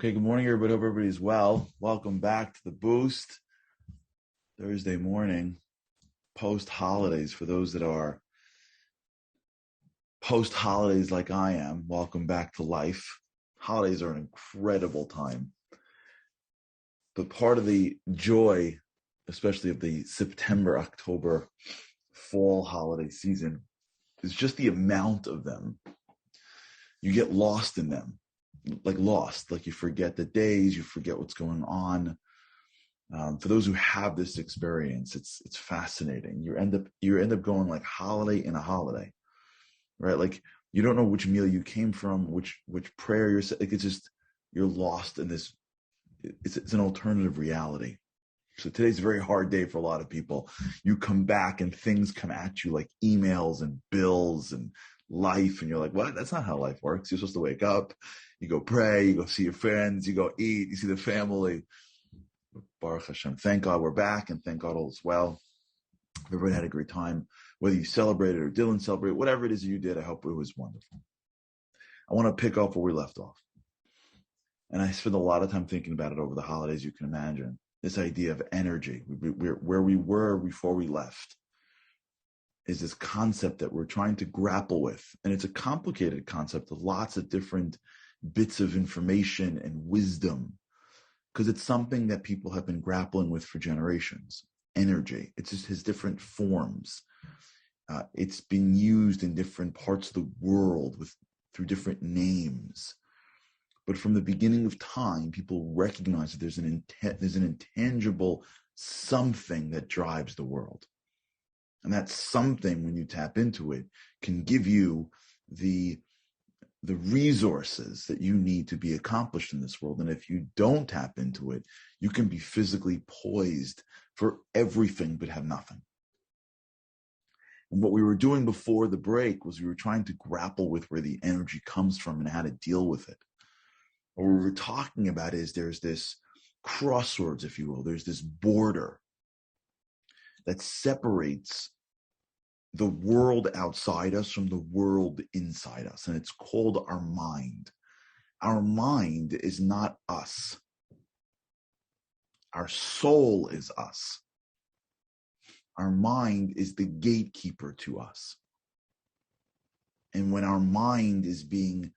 Okay, good morning, everybody. Hope everybody's well. Welcome back to the Boost. Thursday morning, post holidays. For those that are post holidays like I am, welcome back to life. Holidays are an incredible time. But part of the joy, especially of the September, October, fall holiday season, is just the amount of them. You get lost in them, like you forget the days, you forget what's going on. For those who have this experience, it's fascinating. You end up going like holiday in a holiday, right? Like you don't know which meal you came from, which prayer you're like. It's just you're lost in this. It's an alternative reality. So today's a very hard day for a lot of people. You come back and things come at you like emails and bills and life, and you're like, what? That's not how life works. You're supposed to wake up, you go pray, you go see your friends, you go eat, you see the family. Baruch Hashem. Thank God we're back, and thank God all is well. Everybody had a great time. Whether you celebrated or didn't celebrate, whatever it is you did, I hope it was wonderful. I want to pick up where we left off. And I spent a lot of time thinking about it over the holidays, you can imagine. This idea of energy, where we were before we left, is this concept that we're trying to grapple with. And it's a complicated concept with lots of different bits of information and wisdom, because it's something that people have been grappling with for generations. Energy, it's just has different forms. It's been used in different parts of the world through different names. But from the beginning of time, people recognize that there's an intangible something that drives the world. And that something, when you tap into it, can give you the resources that you need to be accomplished in this world. And if you don't tap into it, you can be physically poised for everything but have nothing. And what we were doing before the break was we were trying to grapple with where the energy comes from and how to deal with it. What we were talking about is there's this crossroads, if you will. There's this border that separates the world outside us from the world inside us, and it's called our mind. Our mind is not us. Our soul is us. Our mind is the gatekeeper to us. And when our mind is being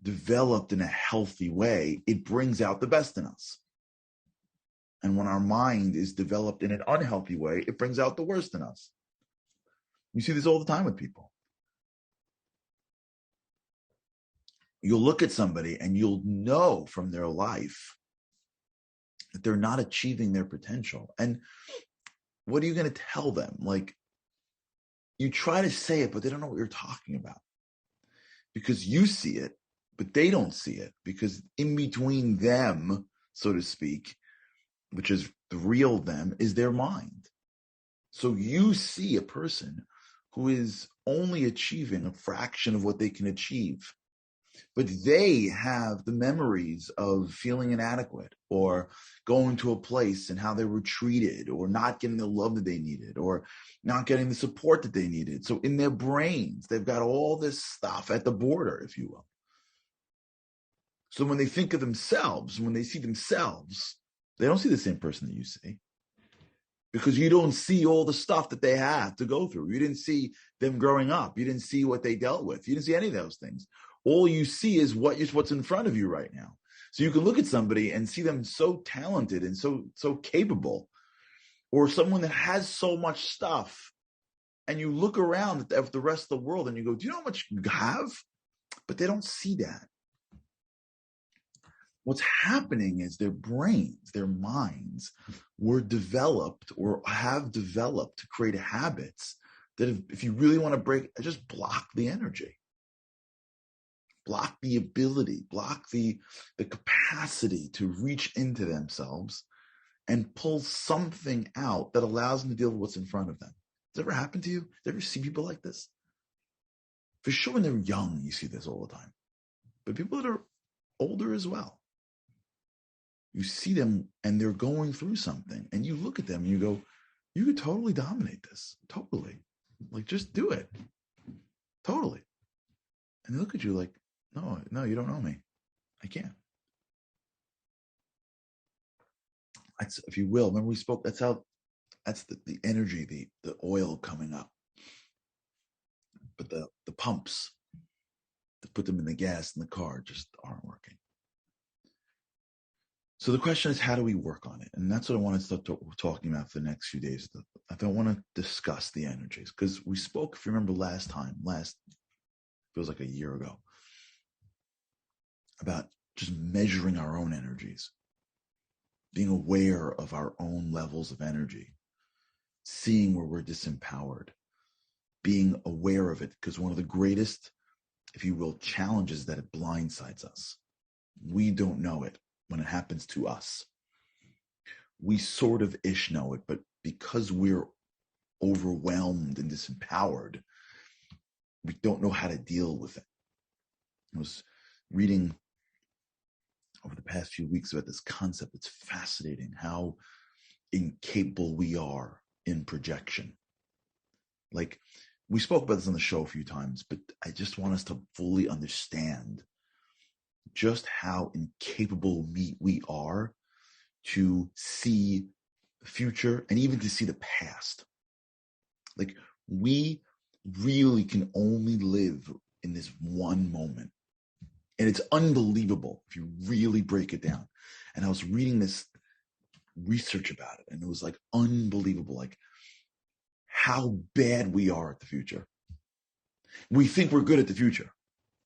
developed in a healthy way, it brings out the best in us. And when our mind is developed in an unhealthy way, it brings out the worst in us. You see this all the time with people. You'll look at somebody and you'll know from their life that they're not achieving their potential. And what are you going to tell them? Like, you try to say it, but they don't know what you're talking about. Because you see it, but they don't see it. Because in between them, so to speak, which is the real them, is their mind. So you see a person who is only achieving a fraction of what they can achieve, but they have the memories of feeling inadequate or going to a place and how they were treated or not getting the love that they needed or not getting the support that they needed. So in their brains, they've got all this stuff at the border, if you will. So when they think of themselves, when they see themselves, they don't see the same person that you see. Because you don't see all the stuff that they have to go through. You didn't see them growing up. You didn't see what they dealt with. You didn't see any of those things. All you see is what's in front of you right now. So you can look at somebody and see them so talented and so capable, or someone that has so much stuff. And you look around at the rest of the world and you go, do you know how much you have? But they don't see that. What's happening is their brains, their minds were developed or have developed to create habits that if you really want to break, just block the energy, block the ability, block the capacity to reach into themselves and pull something out that allows them to deal with what's in front of them. Does it ever happen to you? Do you ever see people like this? For sure, when they're young, you see this all the time. But people that are older as well, you see them and they're going through something and you look at them and you go, you could totally dominate this. Totally. Like, just do it. Totally. And they look at you like, no, you don't know me. I can't. That's, if you will, remember we spoke, that's the energy, the oil coming up. But the pumps to put them in the gas in the car just aren't working. So the question is, how do we work on it? And that's what I want to start talking about for the next few days. I don't want to discuss the energies, because we spoke, if you remember last feels like a year ago, about just measuring our own energies, being aware of our own levels of energy, seeing where we're disempowered, being aware of it, because one of the greatest, if you will, challenges that it blindsides us. We don't know it when it happens to us. We sort of ish know it, but because we're overwhelmed and disempowered, we don't know how to deal with it. I was reading over the past few weeks about this concept. It's fascinating how incapable we are in projection. Like, we spoke about this on the show a few times, but I just want us to fully understand just how incapable we are to see the future and even to see the past. Like, we really can only live in this one moment. And it's unbelievable if you really break it down. And I was reading this research about it, and it was like unbelievable, like how bad we are at the future. We think we're good at the future.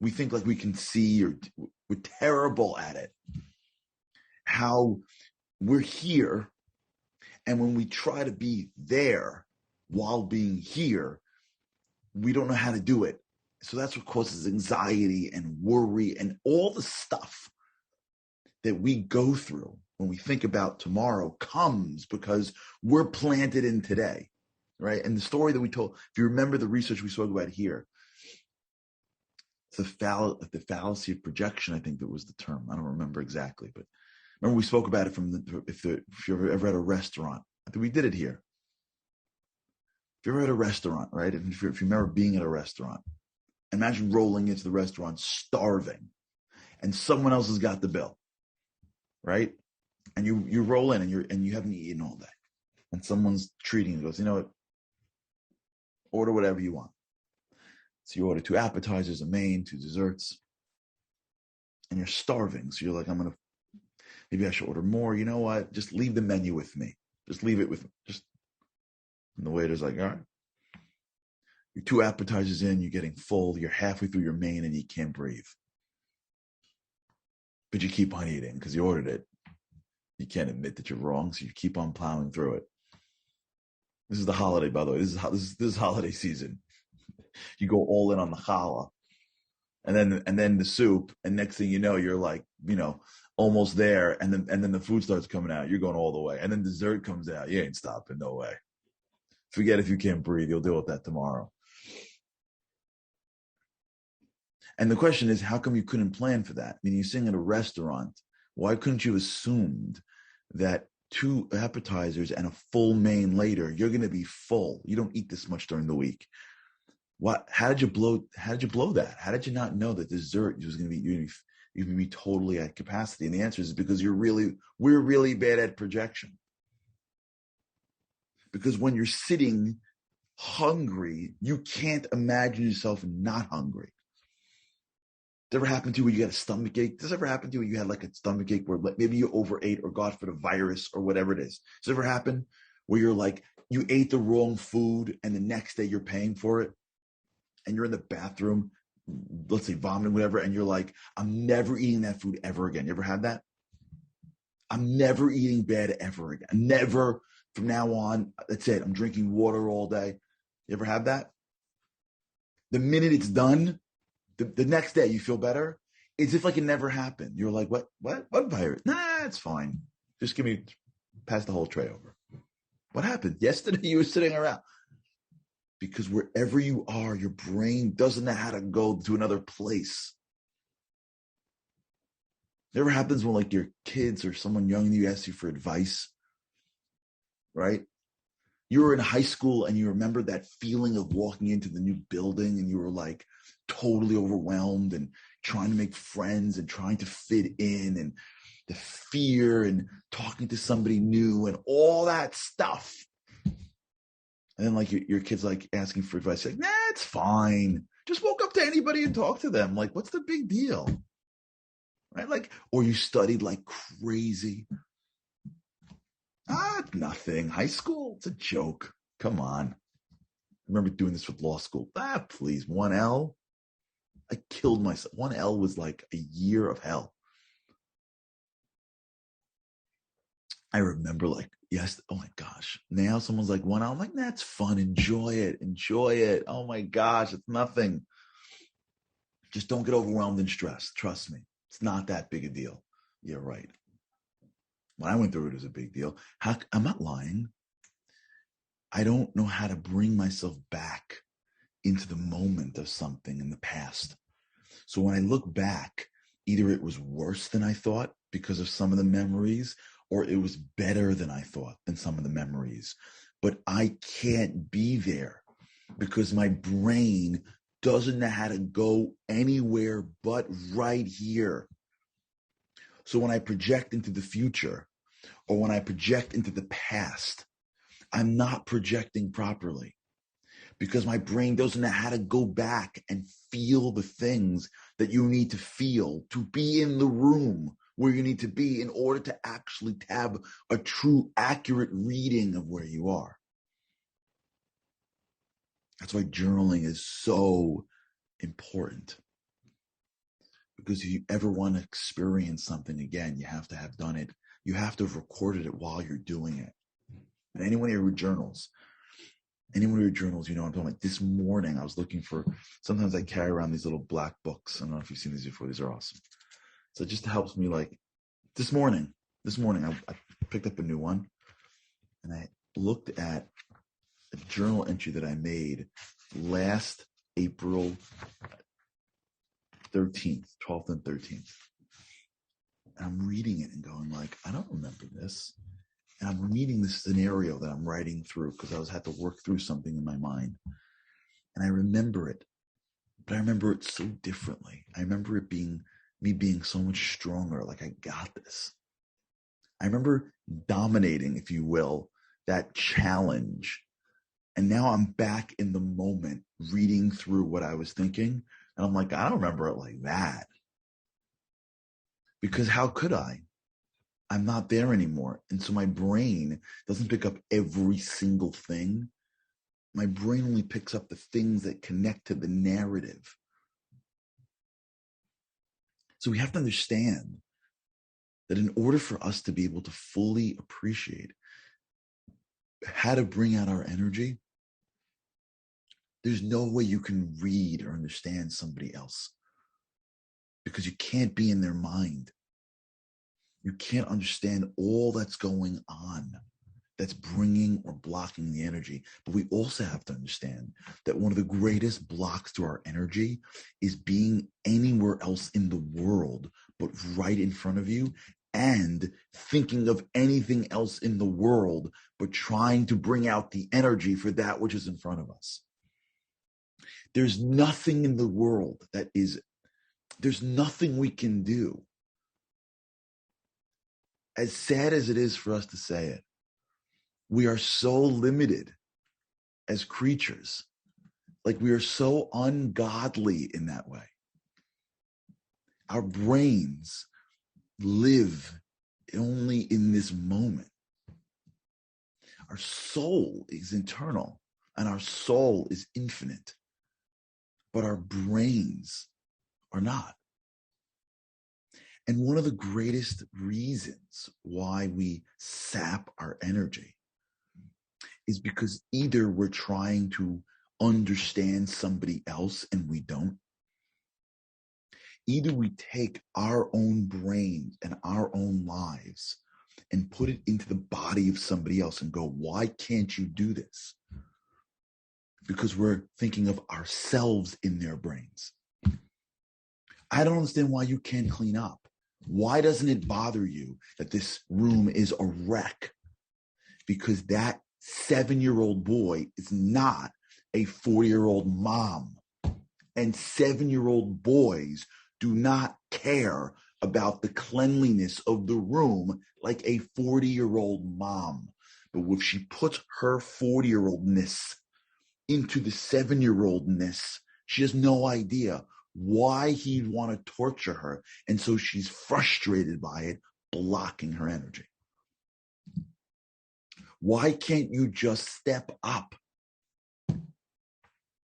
We think like we can see, or we're terrible at it. How we're here, and when we try to be there while being here, we don't know how to do it. So that's what causes anxiety and worry and all the stuff that we go through when we think about tomorrow comes because we're planted in today, right? And the story that we told, if you remember the research we spoke about here, the fallacy of projection, I think that was the term. I don't remember exactly, but remember we spoke about it if you're ever at a restaurant. I think we did it here. If you're ever at a restaurant, right? If you remember being at a restaurant, imagine rolling into the restaurant starving, and someone else has got the bill, right? And you roll in, and you haven't eaten all day, and someone's treating you, goes, you know what? Order whatever you want. So you order 2 appetizers, a main, 2 desserts, and you're starving. So you're like, maybe I should order more. You know what? Just leave the menu with me. Just leave it with me. And the waiter's like, all right. You're 2 appetizers in, you're getting full, you're halfway through your main, and you can't breathe. But you keep on eating because you ordered it. You can't admit that you're wrong, so you keep on plowing through it. This is the holiday, by the way. This is holiday season. You go all in on the challah, and then the soup, and next thing you know, you're like, almost there, and then the food starts coming out. You're going all the way, and then dessert comes out. You ain't stopping, no way. Forget if you can't breathe. You'll deal with that tomorrow. And the question is, how come you couldn't plan for that? I mean, you're sitting at a restaurant. Why couldn't you have assumed that 2 appetizers and a full main later, you're going to be full? You don't eat this much during the week. How did you blow that? How did you not know that dessert was going to be, you're going to be totally at capacity? And the answer is because we're really bad at projection. Because when you're sitting hungry, you can't imagine yourself not hungry. Does it ever happen to you when you get a stomach ache? Does it ever happen to you when you had like a stomach ache where maybe you overate, or God forbid, a virus or whatever it is? Does it ever happen where you're like, you ate the wrong food and the next day you're paying for it, and you're in the bathroom, let's say vomiting, whatever, and you're like, I'm never eating that food ever again. You ever had that? I'm never eating bad ever again. Never, from now on, that's it. I'm drinking water all day. You ever have that? The minute it's done, the next day you feel better. It's if like it never happened. You're like, what virus? Nah, it's fine. Just pass the whole tray over. What happened? Yesterday you were sitting around. Because wherever you are, your brain doesn't know how to go to another place. It never happens when like your kids or someone young you ask you for advice, right? You were in high school and you remember that feeling of walking into the new building and you were like totally overwhelmed and trying to make friends and trying to fit in, and the fear and talking to somebody new and all that stuff. And then like your kid's like asking for advice, like, nah, it's fine. Just walk up to anybody and talk to them. Like, what's the big deal? Right? Like, or you studied like crazy. Nothing. High school, it's a joke. Come on. I remember doing this with law school. Please, 1L. I killed myself. 1L was like a year of hell. I remember like, yes, oh my gosh. Now someone's like 1L. I'm like, that's fun. Enjoy it. Enjoy it. Oh my gosh, it's nothing. Just don't get overwhelmed and stressed. Trust me. It's not that big a deal. You're right. When I went through it, it was a big deal. I'm not lying. I don't know how to bring myself back into the moment of something in the past. So when I look back, either it was worse than I thought because of some of the memories, or it was better than I thought than some of the memories. But I can't be there because my brain doesn't know how to go anywhere but right here. So when I project into the future, or when I project into the past, I'm not projecting properly because my brain doesn't know how to go back and feel the things that you need to feel to be in the room where you need to be in order to actually have a true, accurate reading of where you are. That's why journaling is so important. Because if you ever want to experience something again, you have to have done it. You have to have recorded it while you're doing it. And anyone here who journals, you know what I'm talking about. This morning, I was looking for, sometimes I carry around these little black books. I don't know if you've seen these before. These are awesome. So it just helps me, like, this morning, I picked up a new one, and I looked at a journal entry that I made last April 13th, 12th and 13th. And I'm reading it and going like, I don't remember this. And I'm reading this scenario that I'm writing through because I had to work through something in my mind. And I remember it, but I remember it so differently. I remember it being me being so much stronger, like I got this. I remember dominating, if you will, that challenge. And now I'm back in the moment reading through what I was thinking. And I'm like, I don't remember it like that. Because how could I? I'm not there anymore. And so my brain doesn't pick up every single thing. My brain only picks up the things that connect to the narrative. So we have to understand that in order for us to be able to fully appreciate how to bring out our energy, there's no way you can read or understand somebody else because you can't be in their mind. You can't understand all that's going on that's bringing or blocking the energy. But we also have to understand that one of the greatest blocks to our energy is being anywhere else in the world but right in front of you, and thinking of anything else in the world but trying to bring out the energy for that which is in front of us. There's nothing in the world there's nothing we can do. As sad as it is for us to say it, we are so limited as creatures. Like, we are so ungodly in that way. Our brains live only in this moment. Our soul is eternal and our soul is infinite, but our brains are not. And one of the greatest reasons why we sap our energy is because either we're trying to understand somebody else and we don't. Either we take our own brains and our own lives and put it into the body of somebody else and go, why can't you do this? Because we're thinking of ourselves in their brains. I don't understand why you can't clean up. Why doesn't it bother you that this room is a wreck? Because that 7-year-old boy is not a 4-year-old mom. And 7-year-old boys do not care about the cleanliness of the room like a 40-year-old mom. But if she puts her 40-year-oldness into the 7-year-oldness, she has no idea why he'd want to torture her. And so she's frustrated by it, blocking her energy. Why can't you just step up?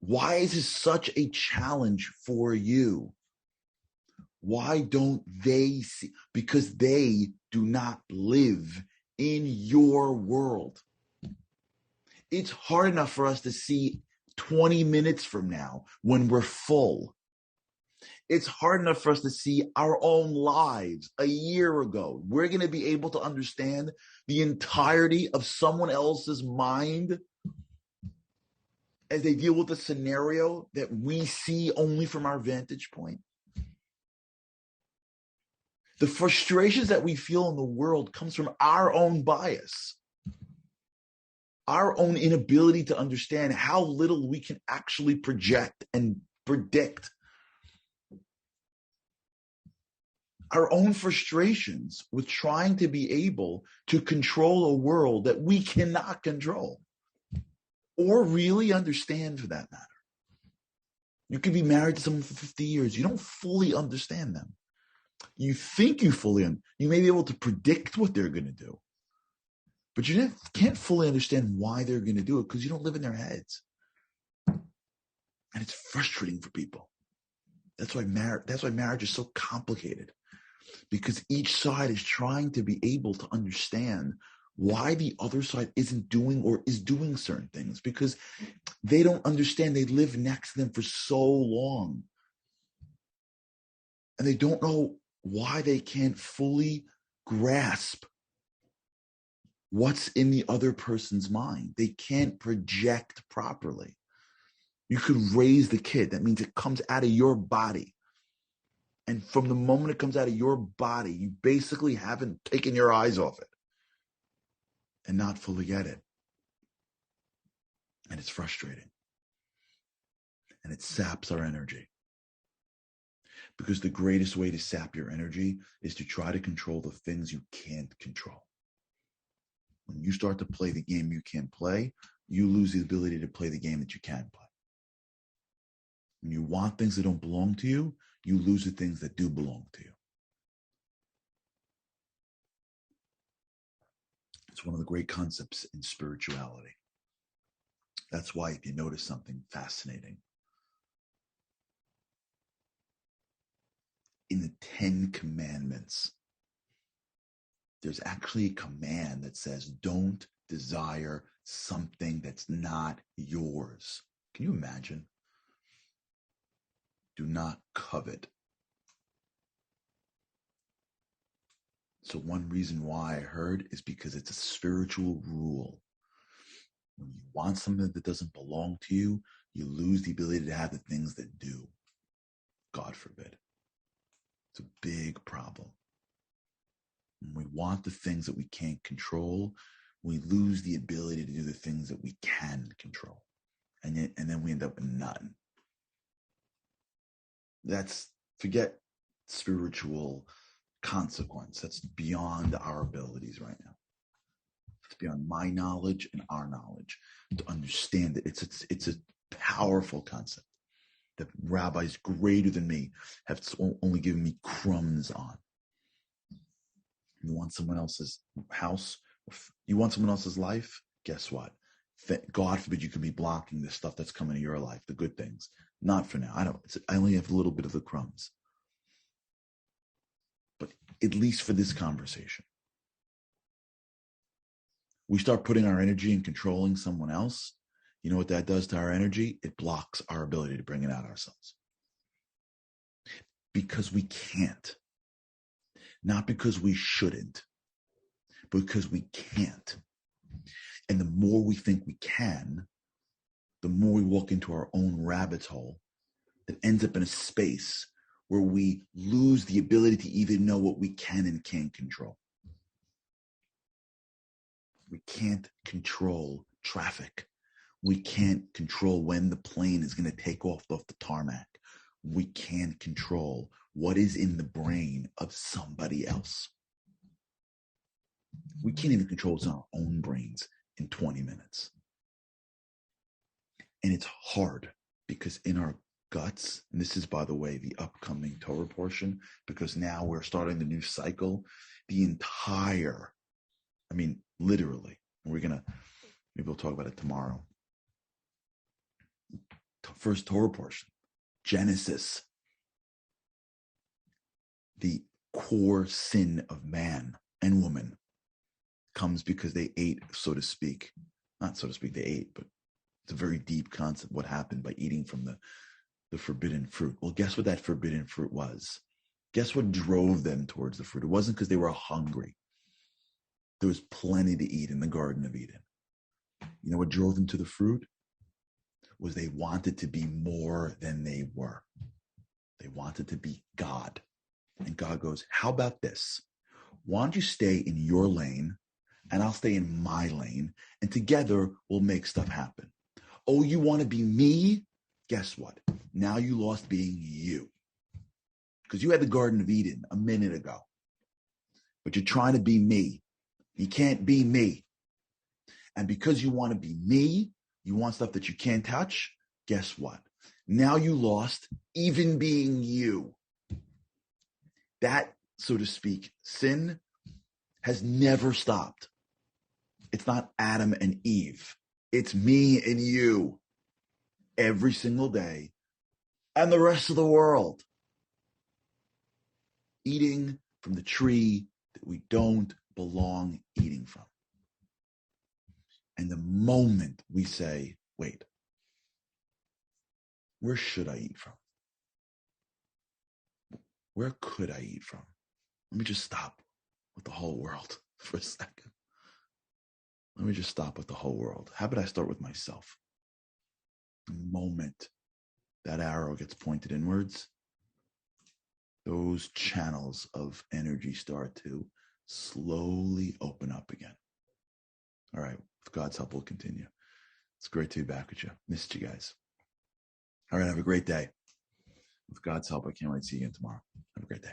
Why is this such a challenge for you? Why don't they see? Because they do not live in your world. It's hard enough for us to see 20 minutes from now when we're full. It's hard enough for us to see our own lives a year ago. We're going to be able to understand the entirety of someone else's mind as they deal with a scenario that we see only from our vantage point. The frustrations that we feel in the world comes from our own bias, our own inability to understand how little we can actually project and predict. Our own frustrations with trying to be able to control a world that we cannot control or really understand, for that matter. You could be married to someone for 50 years. You don't fully understand them. You think you you may be able to predict what they're going to do, but you can't fully understand why they're going to do it because you don't live in their heads. And it's frustrating for people. That's why marriage is so complicated, because each side is trying to be able to understand why the other side isn't doing or is doing certain things, because they don't understand. They live next to them for so long, and they don't know why they can't fully grasp what's in the other person's mind. They can't project properly. You could raise the kid. That means it comes out of your body. And from the moment it comes out of your body, you basically haven't taken your eyes off it and not fully get it. And it's frustrating. And it saps our energy. Because the greatest way to sap your energy is to try to control the things you can't control. When you start to play the game you can't play, you lose the ability to play the game that you can play. When you want things that don't belong to you, you lose the things that do belong to you. It's one of the great concepts in spirituality. That's why, if you notice something fascinating, in the 10 Commandments, there's actually a command that says, don't desire something that's not yours. Can you imagine? Do not covet. So one reason why I heard is because it's a spiritual rule. When you want something that doesn't belong to you, you lose the ability to have the things that do. God forbid. It's a big problem. When we want the things that we can't control, we lose the ability to do the things that we can control. And then we end up with none. Forget spiritual consequence. That's beyond our abilities right now. It's beyond my knowledge and our knowledge to understand it. It's a powerful concept that rabbis greater than me have only given me crumbs on. You want someone else's house? You want someone else's life? Guess what? God forbid you could be blocking the stuff that's coming to your life, the good things. Not for now. I only have a little bit of the crumbs. But at least for this conversation, we start putting our energy in controlling someone else. You know what that does to our energy? It blocks our ability to bring it out ourselves. Because we can't. Not because we shouldn't, but because we can't. And the more we think we can, the more we walk into our own rabbit hole that ends up in a space where we lose the ability to even know what we can and can't control. We can't control traffic. We can't control when the plane is going to take off the tarmac. We can't control what is in the brain of somebody else. We can't even control what's in our own brains in 20 minutes. And it's hard because in our guts, and this is, by the way, the upcoming Torah portion, because now we're starting the new cycle, the entire, literally, maybe we'll talk about it tomorrow. First Torah portion, Genesis, the core sin of man and woman comes because they ate, so to speak. Not so to speak, they ate, but it's a very deep concept, what happened by eating from the forbidden fruit. Well, guess what that forbidden fruit was? Guess what drove them towards the fruit? It wasn't because they were hungry. There was plenty to eat in the Garden of Eden. You know what drove them to the fruit? Was they wanted to be more than they were. They wanted to be God. And God goes, how about this? Why don't you stay in your lane and I'll stay in my lane, and together we'll make stuff happen. Oh, you want to be me? Guess what? Now you lost being you. Because you had the Garden of Eden a minute ago. But you're trying to be me. You can't be me. And because you want to be me, you want stuff that you can't touch, guess what? Now you lost even being you. That, so to speak, sin has never stopped. It's not Adam and Eve. It's me and you every single day and the rest of the world. Eating from the tree that we don't belong eating from. And the moment we say, wait, where should I eat from? Where could I eat from? Let me just stop with the whole world for a second. Let me just stop with the whole world. How about I start with myself? The moment that arrow gets pointed inwards, those channels of energy start to slowly open up again. All right, with God's help, we'll continue. It's great to be back with you. Missed you guys. All right, have a great day. With God's help, I can't wait to see you again tomorrow. Have a great day.